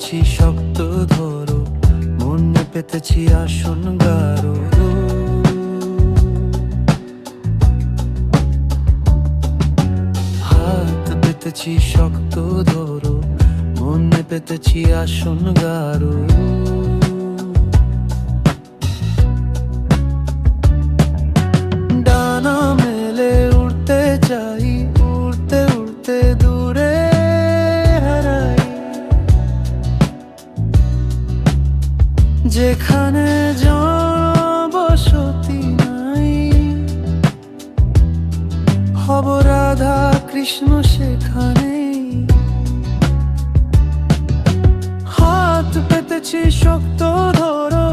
পেতেছি শক্ত ধরো, মনে পেতেছি আসন গারো। হাত পেতেছি শক্ত ধরো, মনে পেতেছি আসন গারো। ডানা মেলে উড়তে চাই, উড়তে উড়তে দূরে হারাই, যেখানে বসতি নাই। হব রাধা কৃষ্ণ সেখানে। হাত পেতেছি শক্ত ধরো,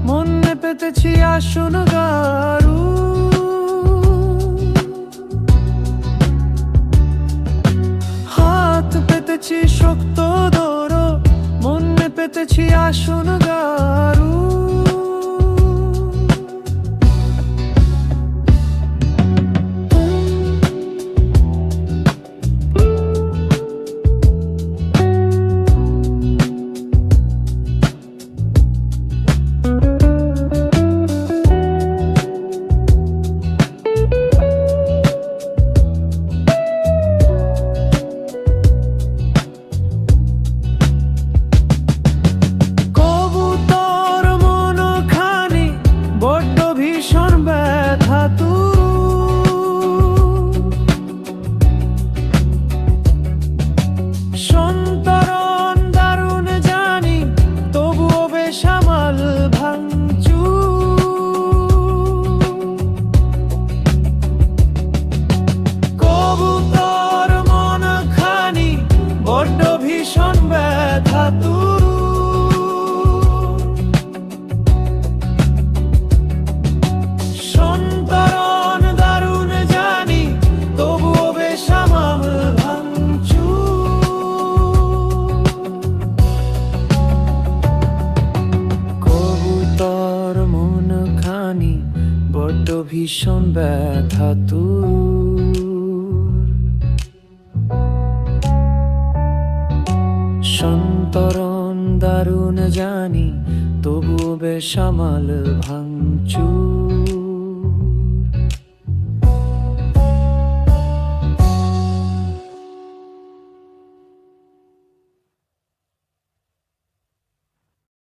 মনে পেতেছি আসন গারু। হাত পেতেছি শক্ত ধরো, মনে পেতেছি আসন গারু। সন্তরণ দারুণ জানি, তবুও বেসামাল ভাঙচুর। কবুতর মন খানি বড্ড ভীষণ ব্যথাতুর। সন্তরণ দারুণ জানি, তবুও বেসামাল বড্ড ভীষণ ব্যথাতুর। সন্তরণ দারুণ জানি, তবুও বেসামাল ভাঙচুর।